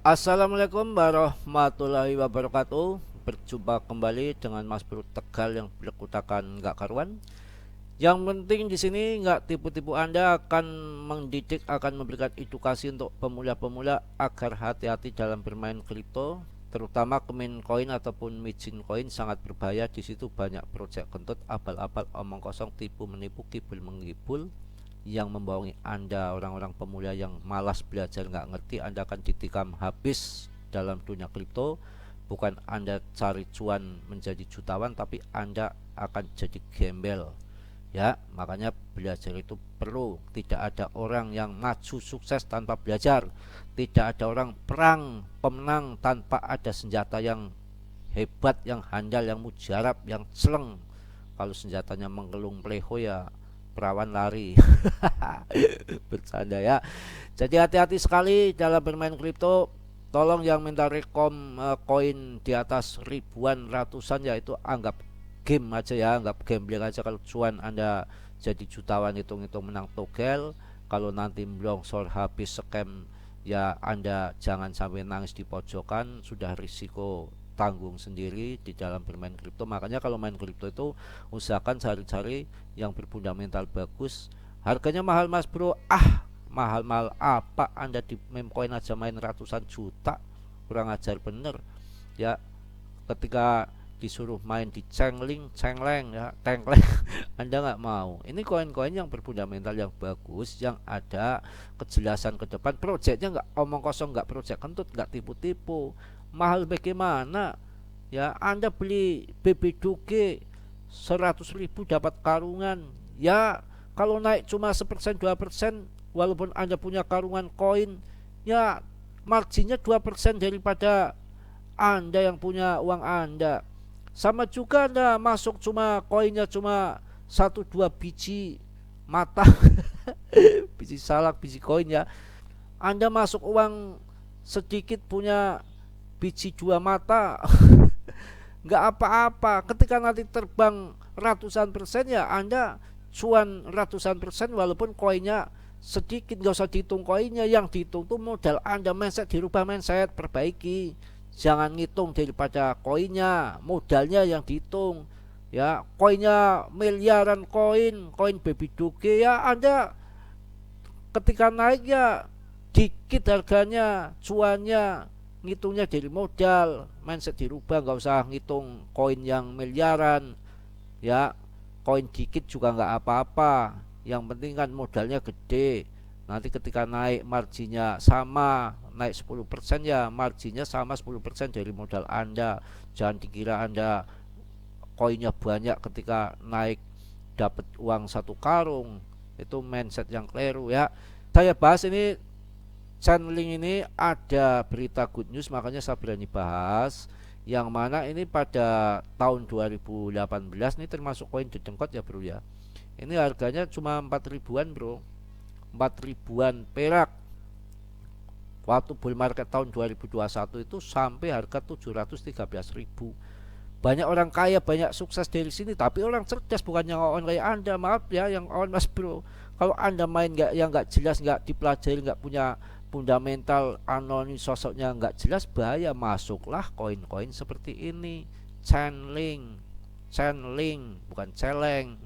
Assalamualaikum warahmatullahi wabarakatuh. Berjumpa kembali dengan Mas Bro Tegal yang berkutakan nggak karuan. Yang penting di sini nggak tipu-tipu, Anda akan mendidik, akan memberikan edukasi untuk pemula-pemula agar hati-hati dalam bermain kripto, terutama Coin Coin ataupun Mijin Coin sangat berbahaya. Di situ banyak proyek kentut, abal-abal, omong kosong, tipu menipu, kibul menggibul yang membohongi Anda. Orang-orang pemula yang malas belajar, nggak ngerti, Anda akan ditikam habis dalam dunia kripto. Bukan Anda cari cuan menjadi jutawan, tapi Anda akan jadi gembel. Ya, makanya belajar itu perlu. Tidak ada orang yang maju sukses tanpa belajar. Tidak ada orang perang pemenang tanpa ada senjata yang hebat, yang handal, yang mujarab, yang celeng. Kalau senjatanya menggelung pleho ya perawan lari. Bercanda ya. Jadi hati-hati sekali dalam bermain kripto. Tolong yang minta rekom koin di atas ribuan, ratusan, ya itu anggap game aja ya, anggap gambling aja. Kalau cuan Anda jadi jutawan, hitung-hitung menang togel. Kalau nanti blongsor habis scam, ya Anda jangan sampai nangis di pojokan. Sudah risiko tanggung sendiri di dalam bermain kripto. Makanya kalau main kripto itu usahakan cari-cari yang berfundamental bagus. Harganya mahal Mas Bro. Mahal-mahal apa, Anda di meme coin aja main ratusan juta. Kurang ajar bener ya. Ketika disuruh main di cengling, cengleng ya, tengkleng, Anda nggak mau. Ini koin-koin yang berfundamental, yang bagus, yang ada kejelasan ke depan. Proyeknya nggak omong kosong, nggak proyek kentut, nggak tipu-tipu. Mahal bagaimana ya? Anda beli BB Doge 100.000 dapat karungan ya. Kalau naik cuma 1%, 2%, walaupun Anda punya karungan koin, ya marginnya 2% daripada Anda yang punya uang Anda. Sama juga Anda masuk cuma koinnya cuma 1 2 biji mata, biji salak, biji koin ya. Anda masuk uang sedikit punya biji 2 mata, nggak apa-apa. Ketika nanti terbang ratusan persen, ya Anda cuan ratusan persen walaupun koinnya sedikit. Nggak usah dihitung koinnya, yang dihitung tuh modal Anda. Mindset dirubah, mindset perbaiki. Jangan ngitung daripada koinnya, modalnya yang dihitung ya. Koinnya miliaran koin, koin baby doge ya, Anda ketika naik ya dikit harganya, cuannya ngitungnya dari modal. Mindset dirubah, nggak usah ngitung koin yang miliaran ya. Koin dikit juga nggak apa-apa, yang penting kan modalnya gede. Nanti ketika naik marginnya sama, naik 10%, ya marginnya sama 10% dari modal Anda. Jangan dikira Anda koinnya banyak ketika naik dapat uang 1 karung. Itu mindset yang keliru ya. Saya bahas ini channeling ini ada berita good news, makanya saya berani bahas. Yang mana ini pada tahun 2018 ini termasuk koin dedengkot ya bro ya. Ini harganya cuma 4 ribuan bro, 4 ribuan perak. Waktu bull market tahun 2021 itu sampai harga 713.000. Banyak orang kaya, banyak sukses dari sini, tapi orang cerdas, bukan yang on kayak Anda. Maaf ya yang on Mas Bro. Kalau Anda main nggak, yang nggak jelas, nggak dipelajari, nggak punya fundamental, anonim, sosoknya nggak jelas, bahaya. Masuklah koin-koin seperti ini. Chainlink, chainlink bukan celeng.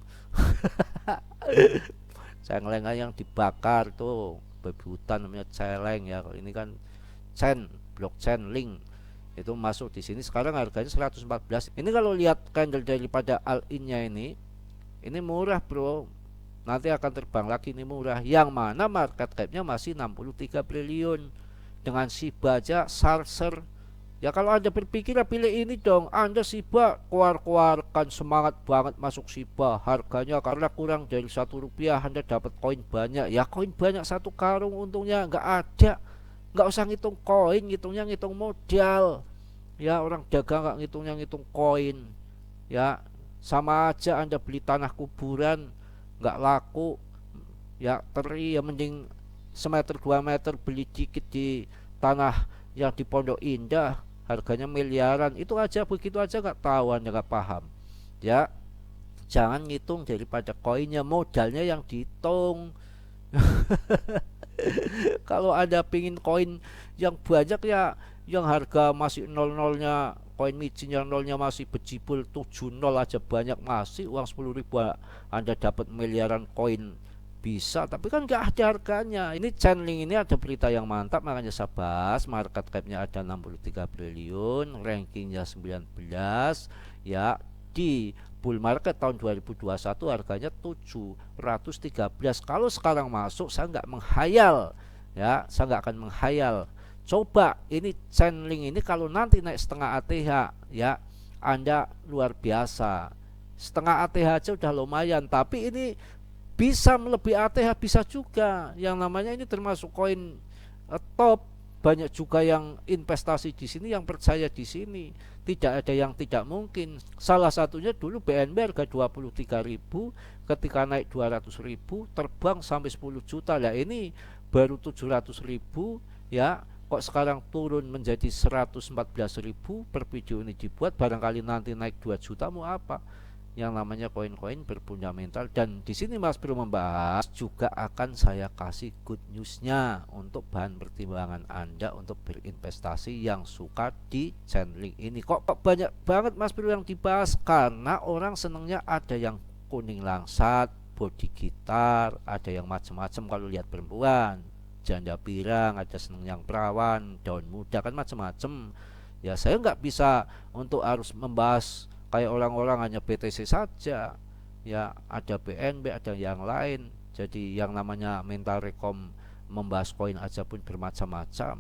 Celeng yang dibakar tuh babi hutan, namanya celeng ya. Kalau ini kan chain, blockchain link, itu masuk di sini. Sekarang harganya 114. Ini kalau lihat candle daripada all-in-nya ini murah bro. Nanti akan terbang lagi, ini murah. Yang mana market cap-nya masih 63 triliun. Dengan Shiba aja sarser. Ya kalau Anda berpikir ya pilih ini dong. Anda Shiba keluar-keluarkan semangat banget masuk Shiba. Harganya karena kurang dari Rp1, Anda dapat koin banyak. Ya koin banyak 1 karung, untungnya nggak ada. Nggak usah ngitung koin, ngitungnya ngitung modal. Ya orang dagang nggak ngitungnya ngitung koin. Ya sama aja Anda beli tanah kuburan, nggak laku ya, teri ya. Mending semeter 2 meter beli dikit di tanah yang di Pondok Indah, harganya miliaran. Itu aja, begitu aja nggak tahu, Anda nggak paham ya. Jangan ngitung daripada koinnya, modalnya yang dihitung. Kalau ada pingin koin yang banyak ya, yang harga masih nol-nolnya, koin micin yang nolnya masih bejibul 70 aja banyak, masih uang 10.000 Anda dapat miliaran koin bisa, tapi kan nggak ada harganya. Ini Chainlink ini ada berita yang mantap, makanya saya bahas. Market capnya ada 63 triliun, rankingnya 19, ya. Di bull market tahun 2021 harganya 713. Kalau sekarang masuk saya nggak menghayal, ya, saya nggak akan menghayal. Coba ini Chainlink ini kalau nanti naik setengah ATH, ya, Anda luar biasa. Setengah ATH aja udah lumayan, tapi ini bisa melebihi ATH, bisa juga. Yang namanya ini termasuk koin top. Banyak juga yang investasi di sini, yang percaya di sini. Tidak ada yang tidak mungkin. Salah satunya dulu BNB harga 23.000, ketika naik 200.000 terbang sampai 10 juta. Lah ini baru 700.000, ya. Kok sekarang turun menjadi 114.000 per video ini dibuat. Barangkali nanti naik 2 juta mau apa? Yang namanya koin-koin berfundamental. Dan di sini Mas Bro membahas juga akan saya kasih good newsnya untuk bahan pertimbangan Anda untuk berinvestasi yang suka di Chainlink ini. Kok banyak banget Mas Bro yang dibahas? Karena orang senengnya ada yang kuning langsat, body gitar, ada yang macam-macam. Kalau lihat perempuan, janda pirang, ada seneng yang perawan, daun muda, kan macam-macam. Ya saya nggak bisa untuk harus membahas kayak orang-orang hanya BTC saja, ya, ada BNB, ada yang lain. Jadi yang namanya mental rekom membahas koin aja pun bermacam-macam,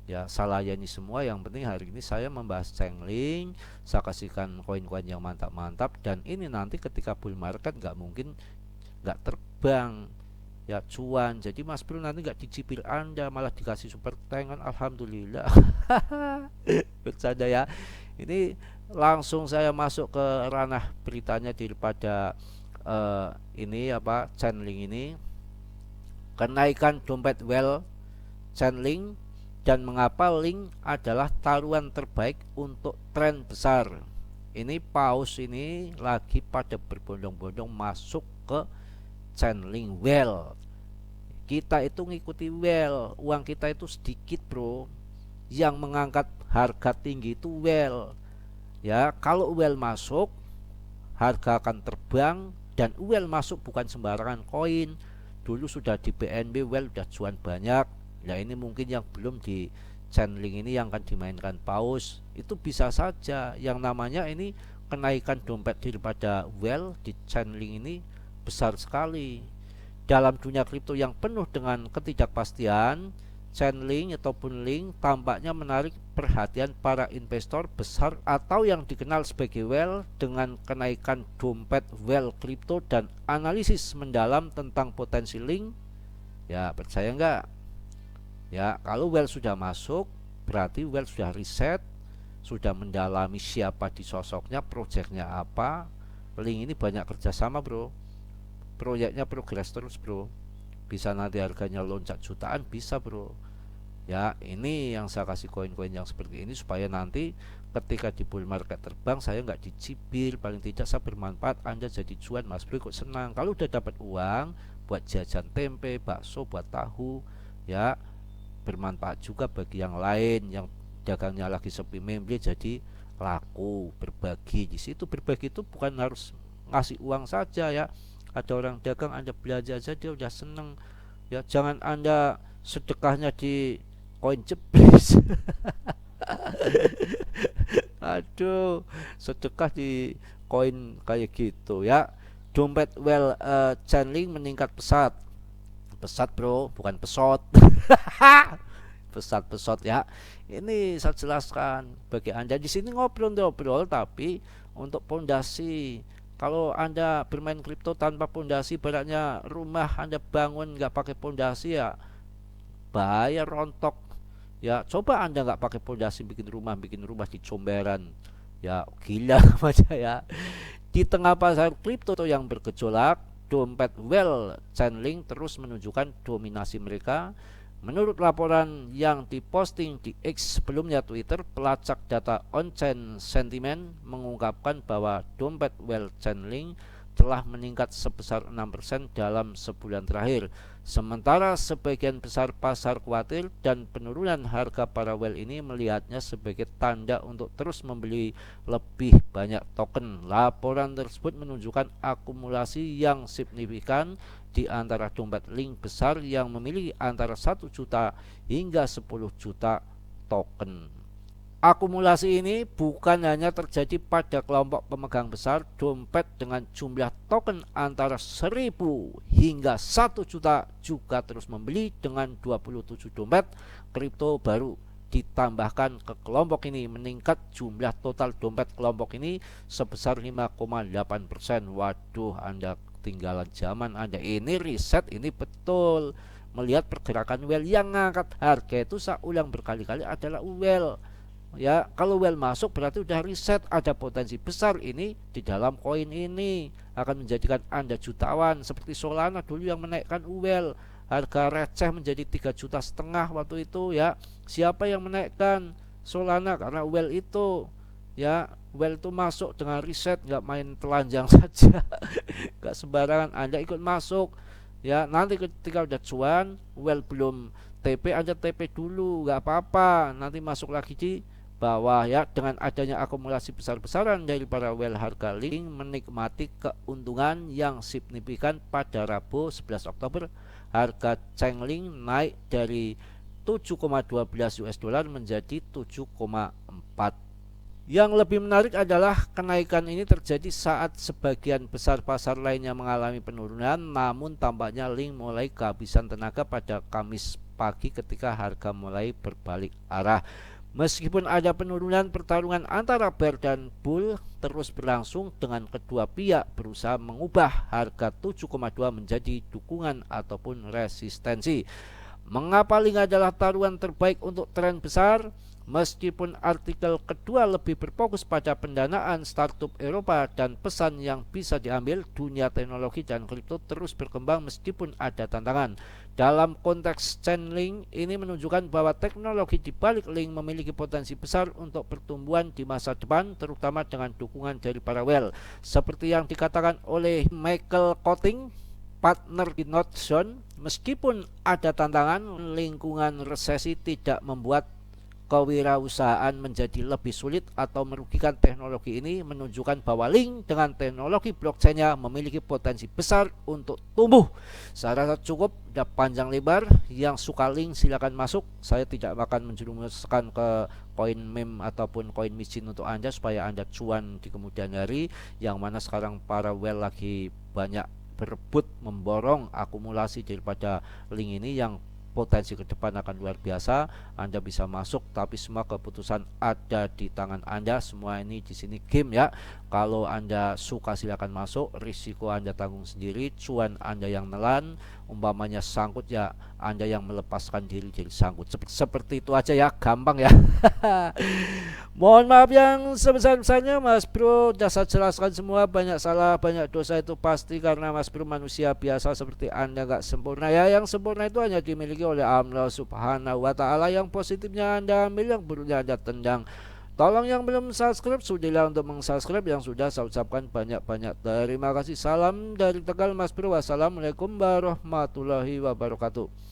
ya, saya layani semua. Yang penting hari ini saya membahas Chainlink, saya kasihkan koin-koin yang mantap-mantap. Dan ini nanti ketika bull market nggak mungkin nggak terbang, ya, cuan. Jadi Mas Bro nanti nggak dicipir Anda, malah dikasih super tank kan, alhamdulillah. Bercanda ya. Ini langsung saya masuk ke ranah beritanya daripada ini apa, Chainlink ini. Kenaikan dompet well Chainlink, dan mengapa link adalah taruhan terbaik untuk tren besar. Ini paus ini lagi pada berbondong-bondong masuk ke Chainlink well. Kita itu ngikuti well, uang kita itu sedikit bro. Yang mengangkat harga tinggi itu well, ya. Kalau well masuk, harga akan terbang. Dan well masuk bukan sembarangan koin. Dulu sudah di BNB well udah cuan banyak. Ya ini mungkin yang belum di Chainlink ini yang akan dimainkan paus. Itu bisa saja. Yang namanya ini kenaikan dompet daripada well di Chainlink ini besar sekali. Dalam dunia kripto yang penuh dengan ketidakpastian, Chainlink ataupun link tampaknya menarik perhatian para investor besar atau yang dikenal sebagai whale. Dengan kenaikan dompet whale kripto dan analisis mendalam tentang potensi link, ya percaya nggak? Ya kalau whale sudah masuk, berarti whale sudah riset, sudah mendalami siapa di sosoknya, proyeknya apa. Link ini banyak kerjasama bro, proyeknya progres terus bro. Bisa nanti harganya loncat jutaan, bisa bro. Ya ini yang saya kasih koin-koin yang seperti ini supaya nanti ketika di bull market terbang saya nggak dicibir, paling tidak saya bermanfaat, Anda jadi cuan. Mas Bro kok senang kalau udah dapat uang buat jajan tempe, bakso, buat tahu, ya, bermanfaat juga bagi yang lain yang dagangnya lagi sepi, membeli jadi laku. Berbagi di situ, berbagi itu bukan harus ngasih uang saja ya. Ada orang dagang Anda belanja aja dia udah seneng, ya. Jangan Anda sedekahnya di koin jeblis. Aduh, sedekah di koin kayak gitu ya. Dompet well Chainlink meningkat pesat. Pesat bro, bukan pesot. Pesat ya. Ini saya jelaskan bagi Anda di sini ngobrol-ngobrol, tapi untuk pondasi. Kalau Anda bermain kripto tanpa pondasi, baratnya rumah Anda bangun nggak pakai pondasi, ya bahaya, rontok. Ya coba Anda nggak pakai pondasi bikin rumah di comberan, ya gila aja ya. Di tengah pasar kripto yang bergejolak, dompet well Chainlink terus menunjukkan dominasi mereka. Menurut laporan yang diposting di X sebelumnya Twitter, pelacak data on-chain sentiment mengungkapkan bahwa dompet well Chainlink telah meningkat sebesar 6% dalam sebulan terakhir. Sementara sebagian besar pasar khawatir dan penurunan harga para whale ini melihatnya sebagai tanda untuk terus membeli lebih banyak token. Laporan tersebut menunjukkan akumulasi yang signifikan di antara dompet link besar yang memiliki antara 1 juta hingga 10 juta token. Akumulasi ini bukan hanya terjadi pada kelompok pemegang besar dompet dengan jumlah token antara 1000 hingga 1 juta juga terus membeli dengan 27 dompet kripto baru ditambahkan ke kelompok ini, meningkat jumlah total dompet kelompok ini sebesar 5,8%. Waduh, Anda ketinggalan zaman Anda. Ini riset, ini betul melihat pergerakan whale yang ngangkat harga itu saya ulang berkali-kali adalah whale. Ya, kalau whale masuk berarti udah riset ada potensi besar ini di dalam koin ini akan menjadikan Anda jutawan, seperti Solana dulu yang menaikkan whale harga receh menjadi 3,5 juta waktu itu ya. Siapa yang menaikkan Solana? Karena whale itu ya. Whale itu masuk dengan riset, nggak main telanjang saja. Nggak sembarangan Anda ikut masuk ya. Nanti ketika udah cuan, whale belum TP, Anda TP dulu, nggak apa-apa, nanti masuk lagi di bawah ya. Dengan adanya akumulasi besar-besaran dari para whale, harga link menikmati keuntungan yang signifikan. Pada Rabu 11 Oktober harga Chainlink naik dari 7,12 US dollar menjadi 7,4. Yang lebih menarik adalah kenaikan ini terjadi saat sebagian besar pasar lainnya mengalami penurunan, namun tampaknya link mulai kehabisan tenaga pada Kamis pagi ketika harga mulai berbalik arah. Meskipun ada penurunan, pertarungan antara bear dan bull terus berlangsung dengan kedua pihak berusaha mengubah harga 7,2 menjadi dukungan ataupun resistensi. Mengapa link adalah taruhan terbaik untuk tren besar? Meskipun artikel kedua lebih berfokus pada pendanaan startup Eropa dan pesan yang bisa diambil, dunia teknologi dan kripto terus berkembang meskipun ada tantangan. Dalam konteks Chainlink ini menunjukkan bahwa teknologi di balik link memiliki potensi besar untuk pertumbuhan di masa depan, terutama dengan dukungan dari para whale. Seperti yang dikatakan oleh Michael Cotting, partner di Northzone, meskipun ada tantangan, lingkungan resesi tidak membuat kewirausahaan menjadi lebih sulit atau merugikan. Teknologi ini menunjukkan bahwa link dengan teknologi blockchain-nya memiliki potensi besar untuk tumbuh. Saya rasa cukup, udah panjang lebar. Yang suka link silakan masuk. Saya tidak akan menjerumuskan ke koin meme ataupun koin micin untuk Anda supaya Anda cuan di kemudian hari, yang mana sekarang para whale lagi banyak berebut memborong akumulasi daripada link ini yang potensi ke depan akan luar biasa. Anda bisa masuk, tapi semua keputusan ada di tangan Anda. Semua ini di sini game ya. Kalau Anda suka silakan masuk, risiko Anda tanggung sendiri, cuan Anda yang nelan. Umpamanya sangkut ya Anda yang melepaskan diri dari sangkut. Seperti itu aja ya, gampang ya. Mohon maaf yang sebesar-besarnya, Mas Bro sudah saya jelaskan semua. Banyak salah, banyak dosa itu pasti karena Mas Bro manusia biasa seperti Anda, gak sempurna ya. Yang sempurna itu hanya dimiliki oleh Allah Subhanahu wa Ta'ala. Yang positifnya Anda ambil, yang buruknya Anda tendang. Tolong yang belum subscribe, sudilah untuk meng-subscribe. Yang sudah saya ucapkan banyak-banyak terima kasih. Salam dari Tegal, Mas Bro. Wassalamualaikum warahmatullahi wabarakatuh.